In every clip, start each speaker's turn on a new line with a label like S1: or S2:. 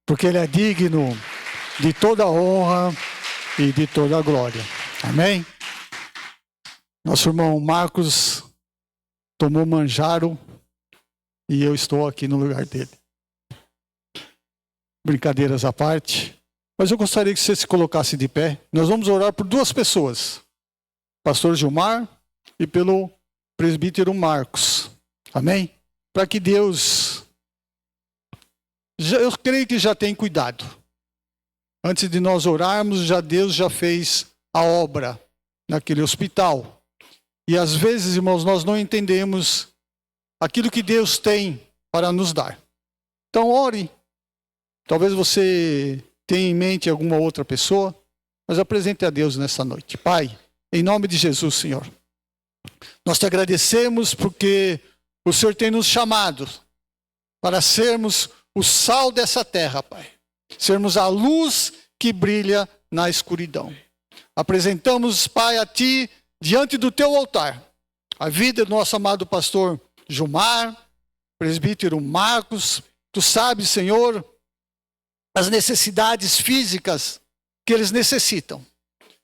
S1: porque Ele é digno de toda honra e de toda glória. Amém? Nosso irmão Marcos tomou manjaro e eu estou aqui no lugar dele. Brincadeiras à parte, mas eu gostaria que você se colocasse de pé. Nós vamos orar por duas pessoas, pastor Gilmar e pelo presbítero Marcos. Amém? Para que Deus, eu creio que já tem cuidado. Antes de nós orarmos, Deus já fez a obra naquele hospital. E às vezes, irmãos, nós não entendemos aquilo que Deus tem para nos dar. Então, ore. Talvez você tenha em mente alguma outra pessoa, mas apresente a Deus nessa noite. Pai, em nome de Jesus, Senhor, nós te agradecemos porque o Senhor tem nos chamado para sermos o sal dessa terra, Pai. Sermos a luz que brilha na escuridão. Apresentamos, Pai, a Ti, diante do Teu altar, a vida do nosso amado pastor Gilmar, presbítero Marcos. Tu sabes, Senhor, as necessidades físicas que eles necessitam.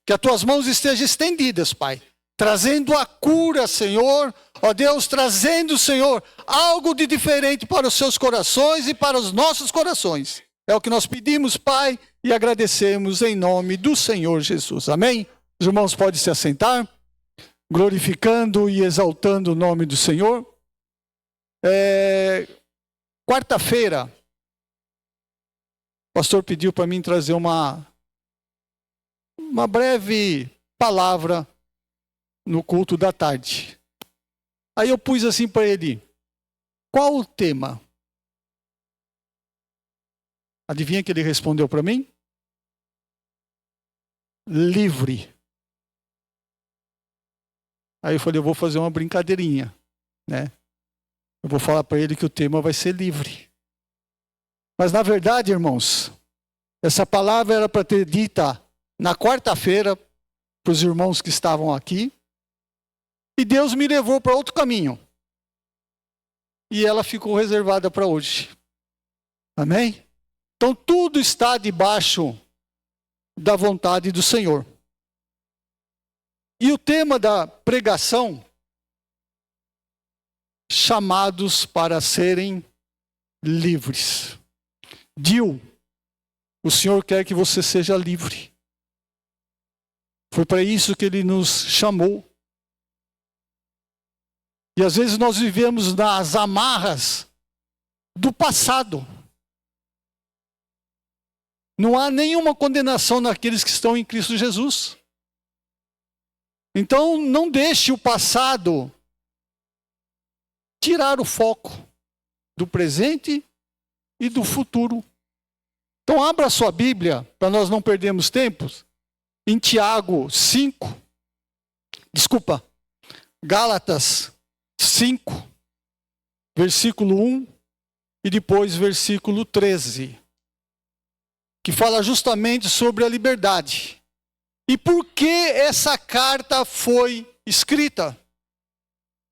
S1: Que as Tuas mãos estejam estendidas, Pai, trazendo a cura, Senhor. Ó Deus, trazendo, Senhor, algo de diferente para os seus corações e para os nossos corações. É o que nós pedimos, Pai, e agradecemos em nome do Senhor Jesus. Amém? Os irmãos podem se assentar, glorificando e exaltando o nome do Senhor. Quarta-feira, o pastor pediu para mim trazer uma breve palavra no culto da tarde. Aí eu pus assim para ele: qual o tema? Adivinha que ele respondeu para mim? Livre. Aí eu falei, eu vou fazer uma brincadeirinha, né? Eu vou falar para ele que o tema vai ser livre. Mas na verdade, irmãos, essa palavra era para ter dita na quarta-feira para os irmãos que estavam aqui. E Deus me levou para outro caminho. E ela ficou reservada para hoje. Amém? Então tudo está debaixo da vontade do Senhor. E o tema da pregação, chamados para serem livres. Dil, o Senhor quer que você seja livre. Foi para isso que Ele nos chamou. E às vezes nós vivemos nas amarras do passado. Não há nenhuma condenação naqueles que estão em Cristo Jesus. Então não deixe o passado tirar o foco do presente e do futuro. Então abra a sua Bíblia, para nós não perdermos tempo, em Gálatas 5, versículo 1 e depois versículo 13. Que fala justamente sobre a liberdade. E por que essa carta foi escrita?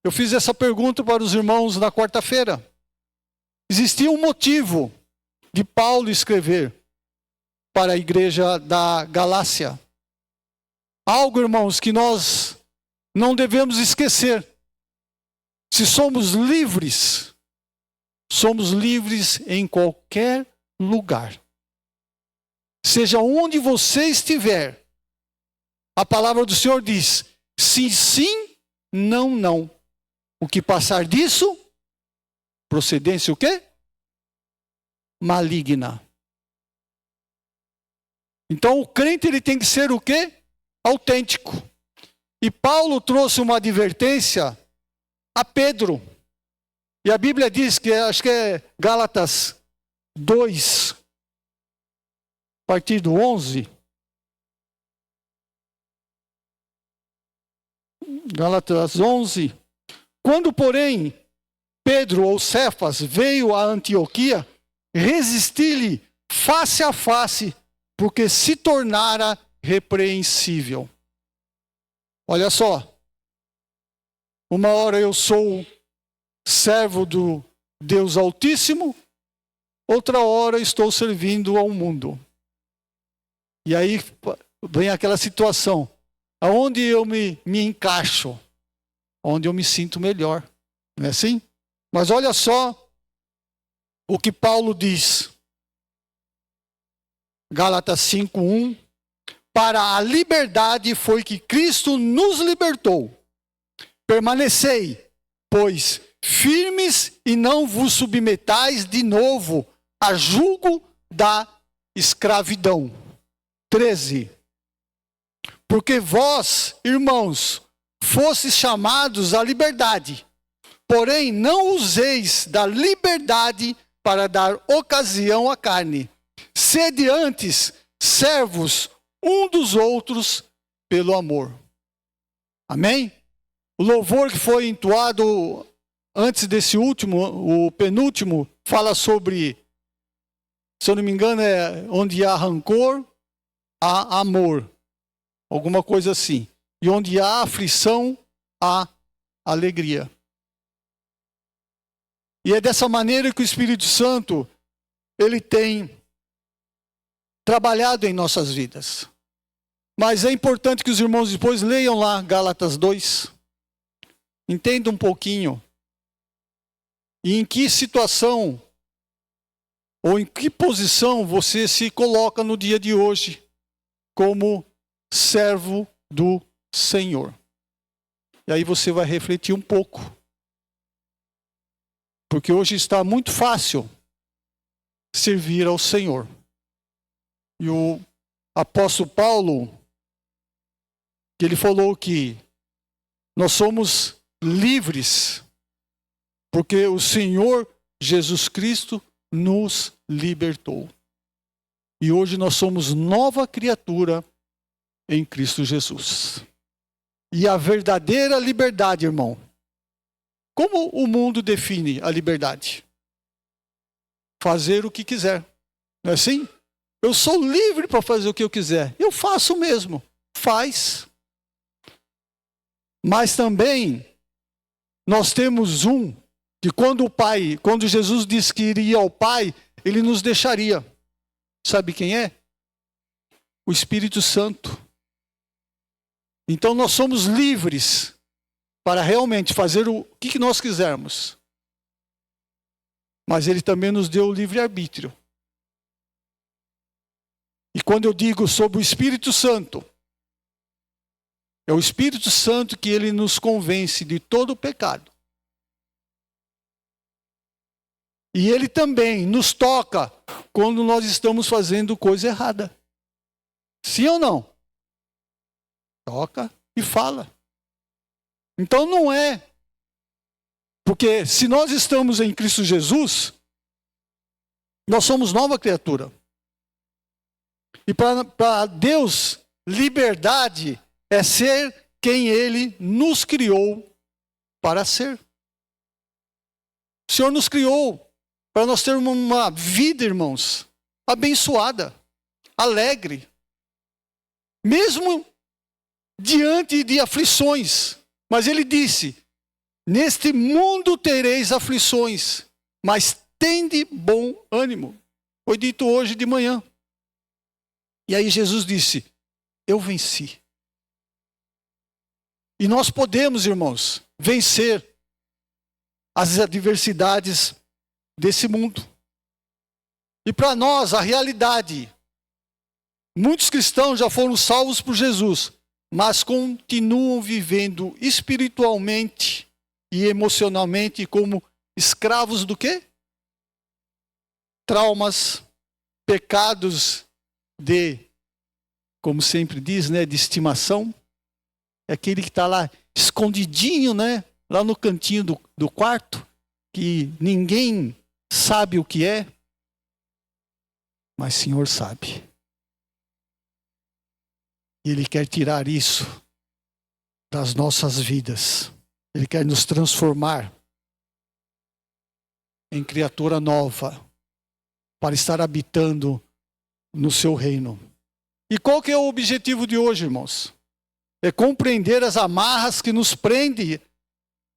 S1: Eu fiz essa pergunta para os irmãos na quarta-feira. Existia um motivo de Paulo escrever para a igreja da Galácia. Algo, irmãos, que nós não devemos esquecer. Se somos livres em qualquer lugar. Seja onde você estiver, a palavra do Senhor diz: sim, sim, não, não. O que passar disso, procedência o quê? Maligna. Então o crente ele tem que ser o quê? Autêntico. E Paulo trouxe uma advertência a Pedro. E a Bíblia diz que, acho que é Gálatas 2, a partir do 11. Gálatas 11. Quando, porém, Pedro ou Cefas veio a Antioquia, resisti-lhe face a face, porque se tornara repreensível. Olha só. Uma hora eu sou servo do Deus Altíssimo, outra hora estou servindo ao mundo. E aí vem aquela situação, aonde eu me encaixo, onde eu me sinto melhor. Não é assim? Mas olha só o que Paulo diz. Gálatas 5:1. Para a liberdade foi que Cristo nos libertou. Permanecei, pois, firmes e não vos submetais de novo a jugo da escravidão. 13. Porque vós, irmãos, fostes chamados à liberdade, porém não useis da liberdade para dar ocasião à carne. Sede antes servos um dos outros pelo amor. Amém? O louvor que foi entoado antes desse último, o penúltimo, fala sobre, se eu não me engano, onde há rancor, há amor. Alguma coisa assim. E onde há aflição, há alegria. E é dessa maneira que o Espírito Santo, ele tem trabalhado em nossas vidas. Mas é importante que os irmãos depois leiam lá Gálatas 2. Entenda um pouquinho. E em que situação ou em que posição você se coloca no dia de hoje como servo do Senhor. E aí você vai refletir um pouco. Porque hoje está muito fácil servir ao Senhor. E o apóstolo Paulo, que ele falou que nós somos livres, porque o Senhor Jesus Cristo nos libertou. E hoje nós somos nova criatura em Cristo Jesus. E a verdadeira liberdade, irmão. Como o mundo define a liberdade? Fazer o que quiser. Não é assim? Eu sou livre para fazer o que eu quiser. Eu faço mesmo. Faz. Mas também nós temos que quando Jesus disse que iria ao Pai, ele nos deixaria. Sabe quem é? O Espírito Santo. Então nós somos livres para realmente fazer o que nós quisermos. Mas ele também nos deu o livre-arbítrio. E quando eu digo sobre o Espírito Santo, é o Espírito Santo que ele nos convence de todo o pecado. E ele também nos toca quando nós estamos fazendo coisa errada. Sim ou não? Toca e fala. Então não é. Porque se nós estamos em Cristo Jesus, nós somos nova criatura. E para Deus, liberdade é ser quem Ele nos criou para ser. O Senhor nos criou para nós termos uma vida, irmãos, abençoada, alegre. Mesmo diante de aflições. Mas Ele disse, neste mundo tereis aflições, mas tende bom ânimo. Foi dito hoje de manhã. E aí Jesus disse, eu venci. E nós podemos, irmãos, vencer as adversidades desse mundo. E para nós, a realidade, muitos cristãos já foram salvos por Jesus, mas continuam vivendo espiritualmente e emocionalmente como escravos do quê? Traumas, pecados como sempre diz, né, de estimação. É aquele que está lá escondidinho, né, lá no cantinho do quarto, que ninguém sabe o que é, mas o Senhor sabe. E Ele quer tirar isso das nossas vidas. Ele quer nos transformar em criatura nova, para estar habitando no seu reino. E qual que é o objetivo de hoje, irmãos? É compreender as amarras que nos prendem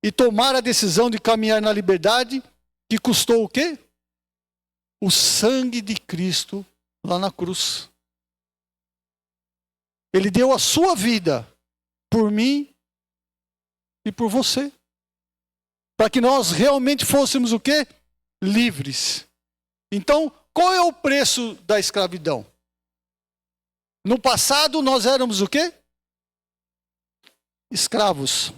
S1: e tomar a decisão de caminhar na liberdade, que custou o quê? o sangue de Cristo lá na cruz. Ele deu a sua vida por mim e por você. Para que nós realmente fôssemos o quê? Livres. Então, qual é o preço da escravidão? No passado nós éramos o quê? Escravos.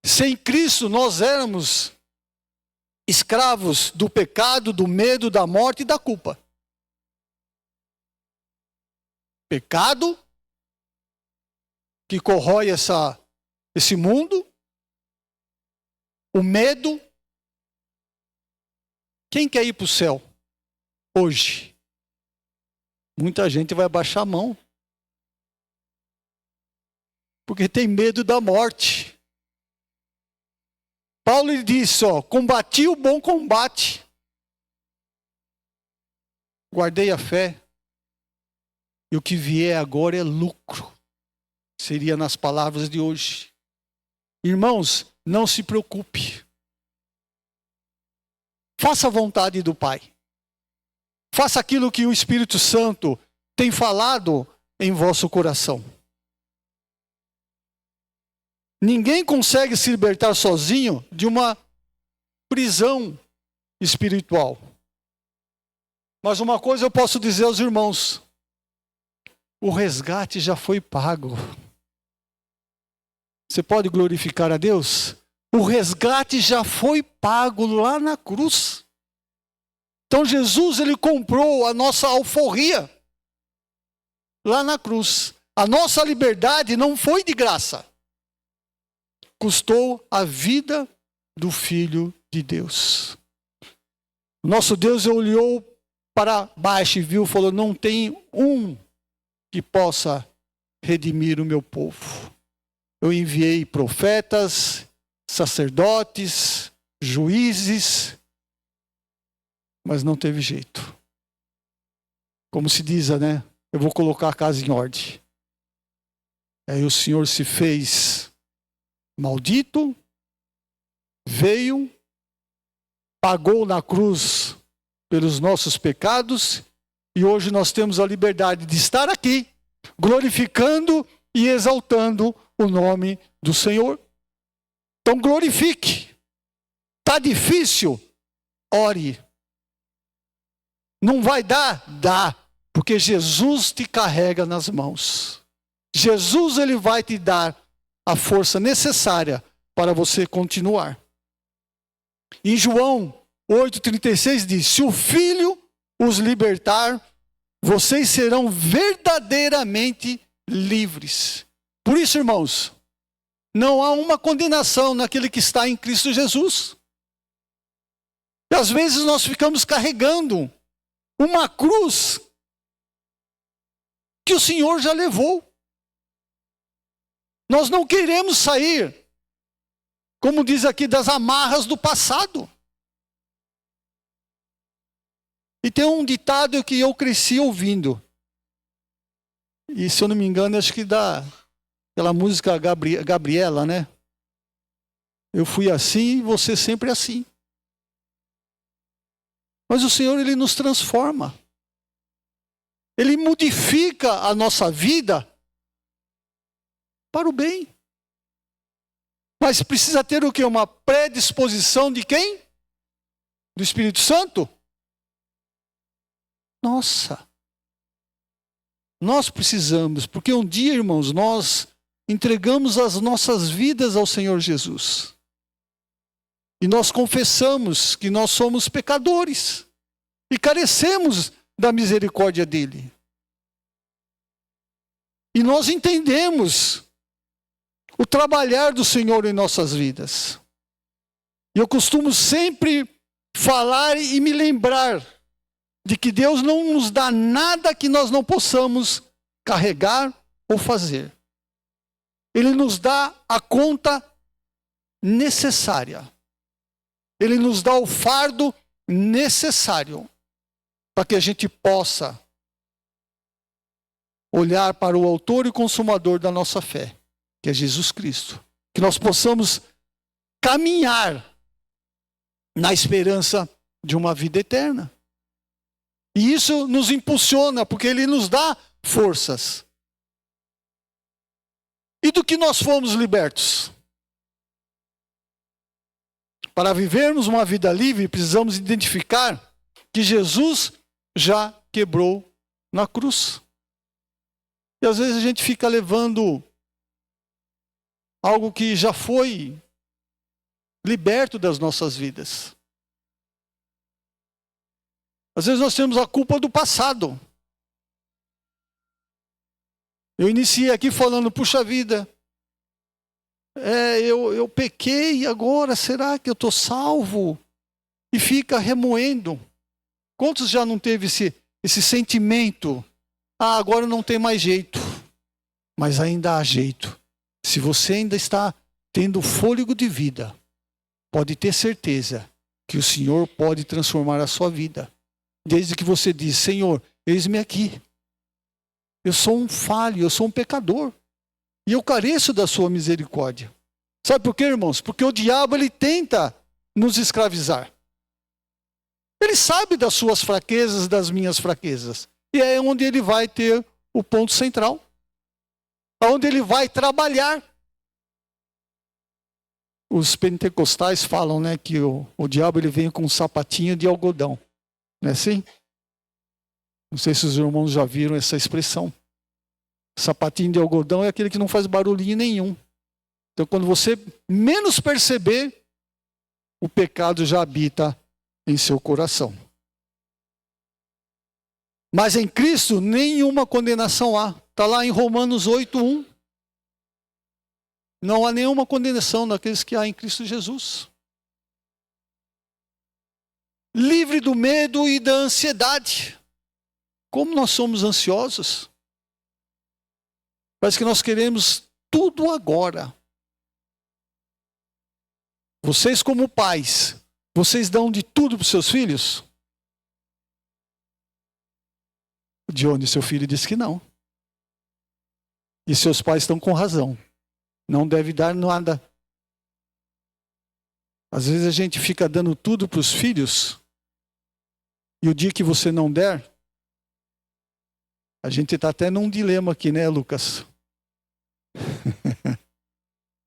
S1: Sem Cristo nós éramos escravos do pecado, do medo, da morte e da culpa. Pecado que corrói esse mundo, o medo. Quem quer ir para o céu hoje? Muita gente vai baixar a mão, porque tem medo da morte. Paulo disse, combati o bom combate, guardei a fé, e o que vier agora é lucro. Seria nas palavras de hoje. Irmãos, não se preocupe. Faça a vontade do Pai. Faça aquilo que o Espírito Santo tem falado em vosso coração. Ninguém consegue se libertar sozinho de uma prisão espiritual. Mas uma coisa eu posso dizer aos irmãos: o resgate já foi pago. Você pode glorificar a Deus? O resgate já foi pago lá na cruz. Então Jesus, ele comprou a nossa alforria lá na cruz. A nossa liberdade não foi de graça. Custou a vida do Filho de Deus. Nosso Deus olhou para baixo e viu, falou: não tem um que possa redimir o meu povo. Eu enviei profetas, sacerdotes, juízes, mas não teve jeito. Como se diz, né? Eu vou colocar a casa em ordem. Aí o Senhor se fez maldito, veio, pagou na cruz pelos nossos pecados, e hoje nós temos a liberdade de estar aqui, glorificando e exaltando o nome do Senhor. Então glorifique. Está difícil? Ore. Não vai dar? Dá. Porque Jesus te carrega nas mãos. Jesus, ele vai te dar a força necessária para você continuar. Em João 8,36 diz: se o Filho os libertar, vocês serão verdadeiramente livres. Por isso, irmãos, não há uma condenação naquele que está em Cristo Jesus. E às vezes nós ficamos carregando uma cruz que o Senhor já levou. Nós não queremos sair, como diz aqui, das amarras do passado. E tem um ditado que eu cresci ouvindo. E se eu não me engano, acho que aquela música Gabriela, né? Eu fui assim e você sempre assim. Mas o Senhor, ele nos transforma. Ele modifica a nossa vida para o bem. Mas precisa ter o quê? Uma predisposição de quem? Do Espírito Santo? Nossa. Nós precisamos, porque um dia, irmãos, nós entregamos as nossas vidas ao Senhor Jesus. E nós confessamos que nós somos pecadores e carecemos da misericórdia dele. E nós entendemos o trabalhar do Senhor em nossas vidas. E eu costumo sempre falar e me lembrar de que Deus não nos dá nada que nós não possamos carregar ou fazer. Ele nos dá a conta necessária. Ele nos dá o fardo necessário para que a gente possa olhar para o autor e consumador da nossa fé, que é Jesus Cristo. Que nós possamos caminhar na esperança de uma vida eterna. E isso nos impulsiona, porque ele nos dá forças. E do que nós fomos libertos? Para vivermos uma vida livre, precisamos identificar que Jesus já quebrou na cruz. E às vezes a gente fica levando algo que já foi liberto das nossas vidas. Às vezes nós temos a culpa do passado. Eu iniciei aqui falando, puxa vida, eu pequei agora, será que eu estou salvo? E fica remoendo. Quantos já não teve esse sentimento? Ah, agora não tem mais jeito. Mas ainda há jeito. Se você ainda está tendo fôlego de vida, pode ter certeza que o Senhor pode transformar a sua vida. Desde que você diz, Senhor, eis-me aqui. Eu sou um falho, eu sou um pecador. E eu careço da sua misericórdia. Sabe por quê, irmãos? Porque o diabo, ele tenta nos escravizar. Ele sabe das suas fraquezas, das minhas fraquezas. E é onde ele vai ter o ponto central. Onde ele vai trabalhar. Os pentecostais falam, né, que o diabo ele vem com um sapatinho de algodão. Não é assim? Não sei se os irmãos já viram essa expressão. Sapatinho de algodão é aquele que não faz barulhinho nenhum. Então, quando você menos perceber, o pecado já habita em seu coração. Mas em Cristo, nenhuma condenação há. Está lá em Romanos 8:1. Não há nenhuma condenação naqueles que há em Cristo Jesus. Livre do medo e da ansiedade. Como nós somos ansiosos. Parece que nós queremos tudo agora. Vocês como pais, vocês dão de tudo para os seus filhos? Dione, seu filho disse que não. E seus pais estão com razão. Não deve dar nada. Às vezes a gente fica dando tudo para os filhos. E o dia que você não der, a gente está até num dilema aqui, né, Lucas?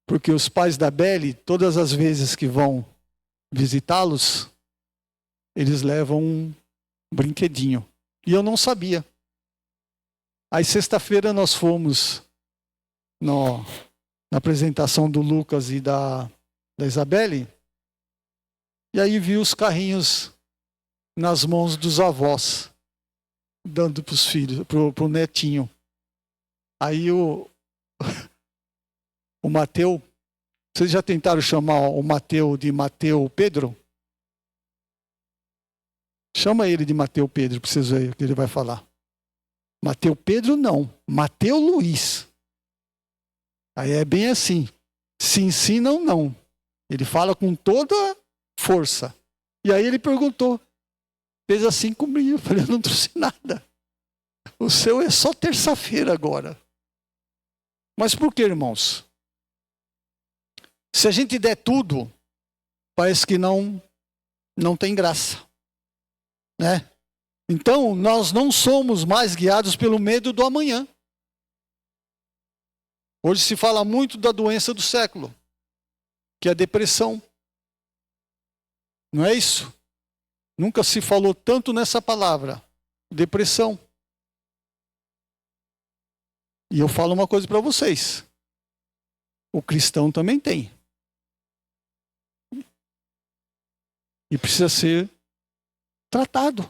S1: Porque os pais da Belle, todas as vezes que vão visitá-los, eles levam um brinquedinho. E eu não sabia. Aí sexta-feira nós fomos na apresentação do Lucas e da Isabelle. E aí vi os carrinhos nas mãos dos avós, dando para os filhos, para o netinho. Aí o Mateu, vocês já tentaram chamar o Mateu de Mateu Pedro? Chama ele de Mateu Pedro, para vocês verem o que ele vai falar. Mateu Pedro não, Mateu Luiz. Aí é bem assim, sim, não. Ele fala com toda força. E aí ele perguntou, fez assim comigo, eu falei, eu não trouxe nada. O seu é só terça-feira agora. Mas por que, irmãos? Se a gente der tudo, parece que não tem graça. Né? Então, nós não somos mais guiados pelo medo do amanhã. Hoje se fala muito da doença do século, que é a depressão. Não é isso? Nunca se falou tanto nessa palavra, depressão. E eu falo uma coisa para vocês. O cristão também tem. E precisa ser tratado.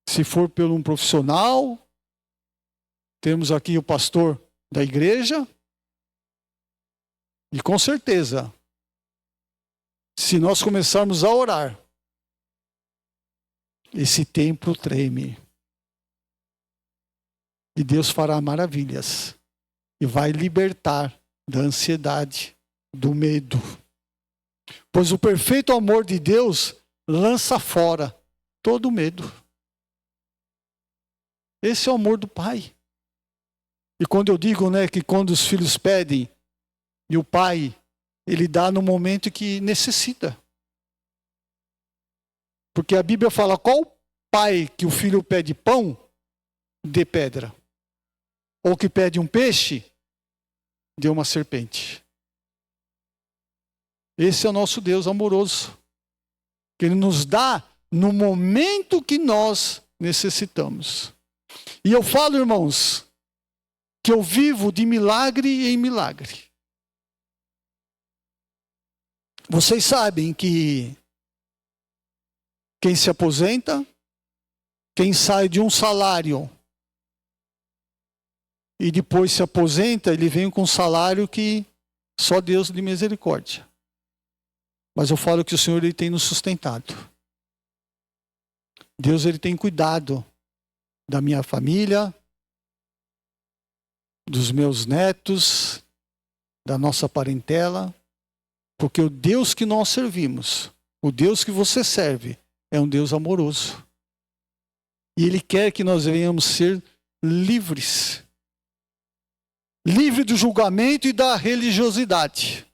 S1: Se for por um profissional, temos aqui o pastor da igreja. E com certeza, se nós começarmos a orar, esse templo treme. E Deus fará maravilhas. E vai libertar da ansiedade, do medo. Pois o perfeito amor de Deus lança fora todo o medo. Esse é o amor do Pai. E quando eu digo, né, que quando os filhos pedem, e o Pai, Ele dá no momento que necessita. Porque a Bíblia fala: qual pai que o filho pede pão, dê pedra? Ou que pede um peixe, dê uma serpente. Esse é o nosso Deus amoroso, que Ele nos dá no momento que nós necessitamos. E eu falo, irmãos, que eu vivo de milagre em milagre. Vocês sabem que quem se aposenta, quem sai de um salário e depois se aposenta, ele vem com um salário que só Deus de misericórdia. Mas eu falo que o Senhor, Ele tem nos sustentado. Deus, Ele tem cuidado da minha família, dos meus netos, da nossa parentela, porque o Deus que nós servimos, o Deus que você serve, é um Deus amoroso. E Ele quer que nós venhamos ser livres. Livre do julgamento e da religiosidade.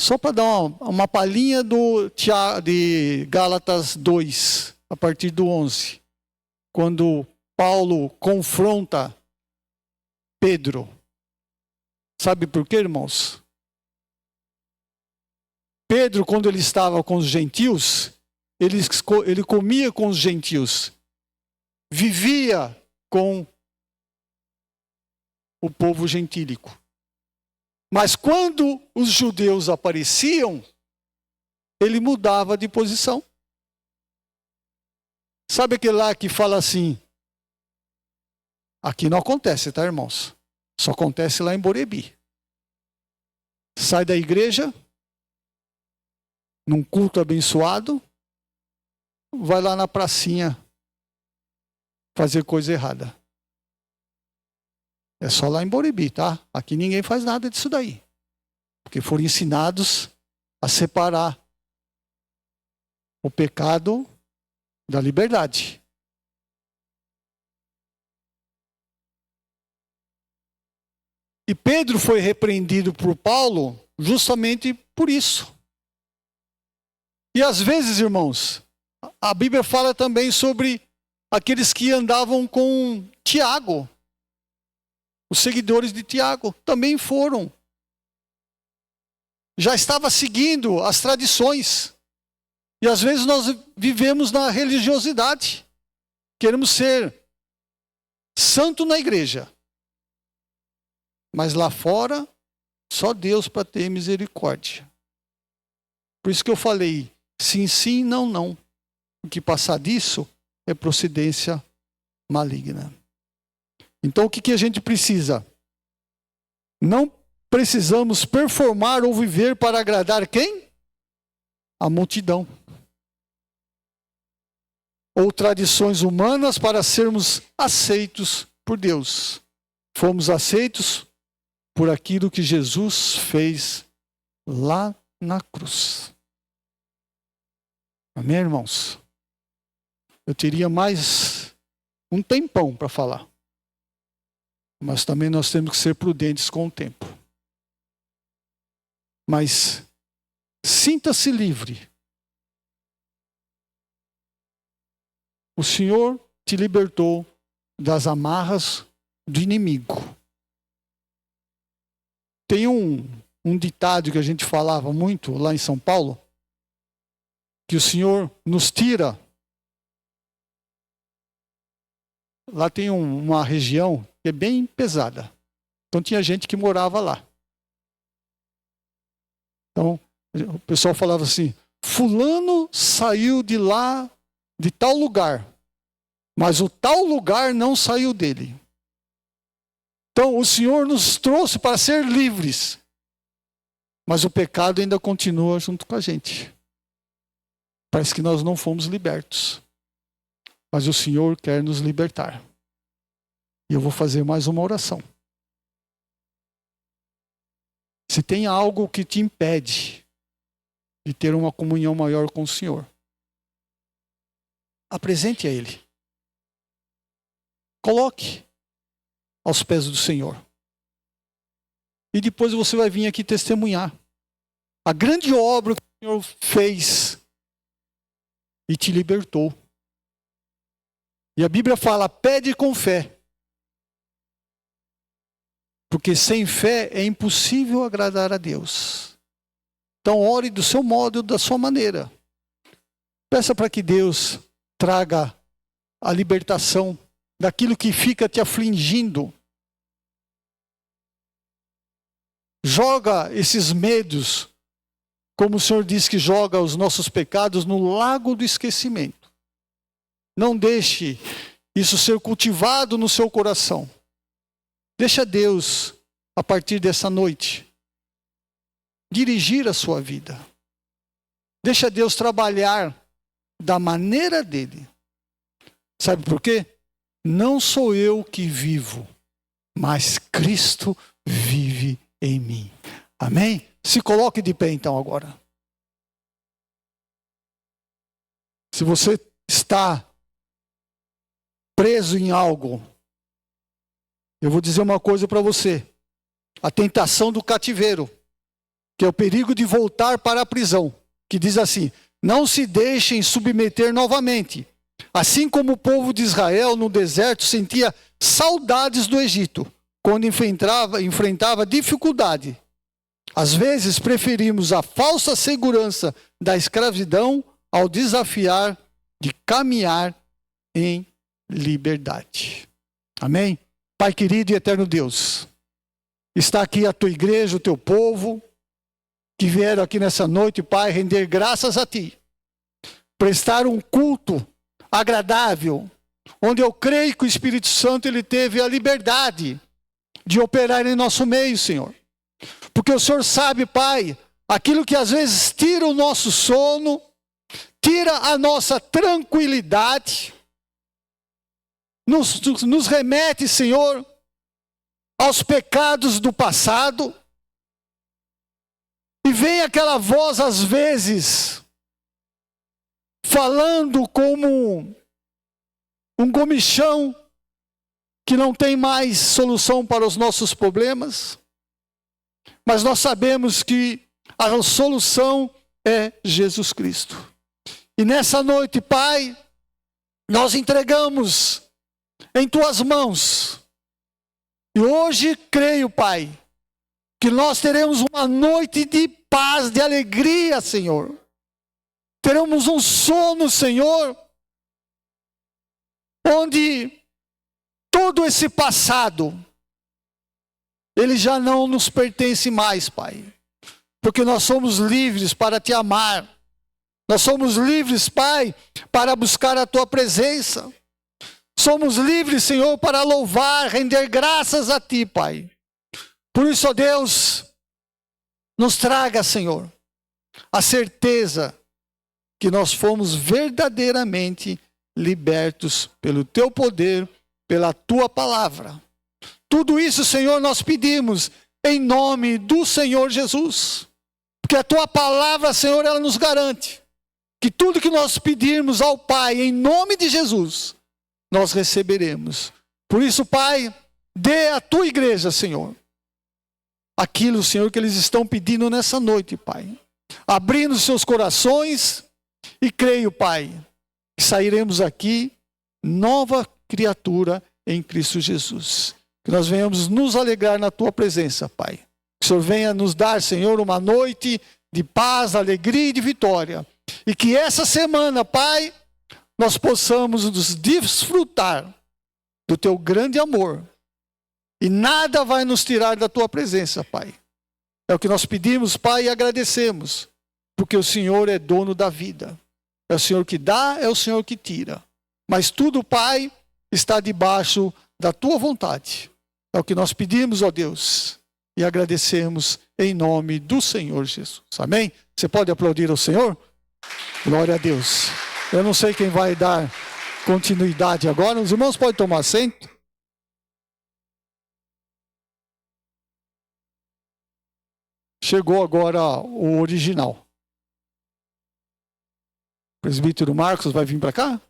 S1: Só para dar uma palhinha de Gálatas 2, a partir do 11. Quando Paulo confronta Pedro. Sabe por quê, irmãos? Pedro, quando ele estava com os gentios, ele comia com os gentios. Vivia com o povo gentílico. Mas quando os judeus apareciam, ele mudava de posição. Sabe aquele lá que fala assim? Aqui não acontece, tá, irmãos? Só acontece lá em Borebi. Sai da igreja, num culto abençoado, vai lá na pracinha fazer coisa errada. É só lá em Borebi, tá? Aqui ninguém faz nada disso daí. Porque foram ensinados a separar o pecado da liberdade. E Pedro foi repreendido por Paulo justamente por isso. E às vezes, irmãos, a Bíblia fala também sobre aqueles que andavam com Tiago. Os seguidores de Tiago também foram. Já estava seguindo as tradições. E às vezes nós vivemos na religiosidade. Queremos ser santo na igreja. Mas lá fora, só Deus para ter misericórdia. Por isso que eu falei, sim, sim, não, não. O que passar disso é procedência maligna. Então o que a gente precisa? Não precisamos performar ou viver para agradar quem? A multidão. Ou tradições humanas para sermos aceitos por Deus. Fomos aceitos por aquilo que Jesus fez lá na cruz. Amém, irmãos? Eu teria mais um tempão para falar. Mas também nós temos que ser prudentes com o tempo. Mas sinta-se livre. O Senhor te libertou das amarras do inimigo. Tem um ditado que a gente falava muito lá em São Paulo, que o Senhor nos tira. Lá tem uma região que é bem pesada. Então tinha gente que morava lá. Então o pessoal falava assim, fulano saiu de lá, de tal lugar, mas o tal lugar não saiu dele. Então o Senhor nos trouxe para ser livres, mas o pecado ainda continua junto com a gente. Parece que nós não fomos libertos, mas o Senhor quer nos libertar. E eu vou fazer mais uma oração. Se tem algo que te impede de ter uma comunhão maior com o Senhor, apresente a Ele. Coloque aos pés do Senhor. E depois você vai vir aqui testemunhar a grande obra que o Senhor fez e te libertou. E a Bíblia fala, pede com fé. Porque sem fé é impossível agradar a Deus. Então ore do seu modo, da sua maneira. Peça para que Deus traga a libertação daquilo que fica te afligindo. Joga esses medos, como o Senhor diz que joga os nossos pecados no lago do esquecimento. Não deixe isso ser cultivado no seu coração. Deixa Deus, a partir dessa noite, dirigir a sua vida. Deixa Deus trabalhar da maneira dele. Sabe por quê? Não sou eu que vivo, mas Cristo vive em mim. Amém? Se coloque de pé então agora. Se você está preso em algo, eu vou dizer uma coisa para você. A tentação do cativeiro, que é o perigo de voltar para a prisão, que diz assim, não se deixem submeter novamente. Assim como o povo de Israel no deserto sentia saudades do Egito, quando enfrentava dificuldade. Às vezes preferimos a falsa segurança da escravidão ao desafiar de caminhar em liberdade. Amém? Pai querido e eterno Deus, está aqui a tua igreja, o teu povo, que vieram aqui nessa noite, Pai, render graças a ti. Prestar um culto agradável, onde eu creio que o Espírito Santo ele teve a liberdade de operar em nosso meio, Senhor. Porque o Senhor sabe, Pai, aquilo que às vezes tira o nosso sono, tira a nossa tranquilidade, nos remete, Senhor, aos pecados do passado, e vem aquela voz às vezes falando como um comichão que não tem mais solução para os nossos problemas, mas nós sabemos que a solução é Jesus Cristo. E nessa noite, Pai, nós entregamos em tuas mãos. E hoje creio, Pai, que nós teremos uma noite de paz, de alegria, Senhor. Teremos um sono, Senhor, onde todo esse passado, ele já não nos pertence mais, Pai. Porque nós somos livres para te amar. Nós somos livres, Pai, para buscar a tua presença. Somos livres, Senhor, para louvar, render graças a ti, Pai. Por isso, ó Deus, nos traga, Senhor, a certeza que nós fomos verdadeiramente libertos pelo teu poder, pela tua palavra. Tudo isso, Senhor, nós pedimos em nome do Senhor Jesus. Porque a tua palavra, Senhor, ela nos garante que tudo que nós pedirmos ao Pai em nome de Jesus, nós receberemos. Por isso, Pai, dê à tua igreja, Senhor, aquilo, Senhor, que eles estão pedindo nessa noite, Pai. Abrindo seus corações e creio, Pai, que sairemos aqui nova criatura em Cristo Jesus. Que nós venhamos nos alegrar na tua presença, Pai. Que o Senhor venha nos dar, Senhor, uma noite de paz, alegria e de vitória. E que essa semana, Pai, nós possamos nos desfrutar do teu grande amor. E nada vai nos tirar da tua presença, Pai. É o que nós pedimos, Pai, e agradecemos. Porque o Senhor é dono da vida. É o Senhor que dá, é o Senhor que tira. Mas tudo, Pai, está debaixo da tua vontade. É o que nós pedimos, ó Deus. E agradecemos em nome do Senhor Jesus. Amém? Você pode aplaudir ao Senhor? Glória a Deus. Eu não sei quem vai dar continuidade agora. Os irmãos podem tomar assento. Chegou agora o original. O presbítero Marcos vai vir para cá?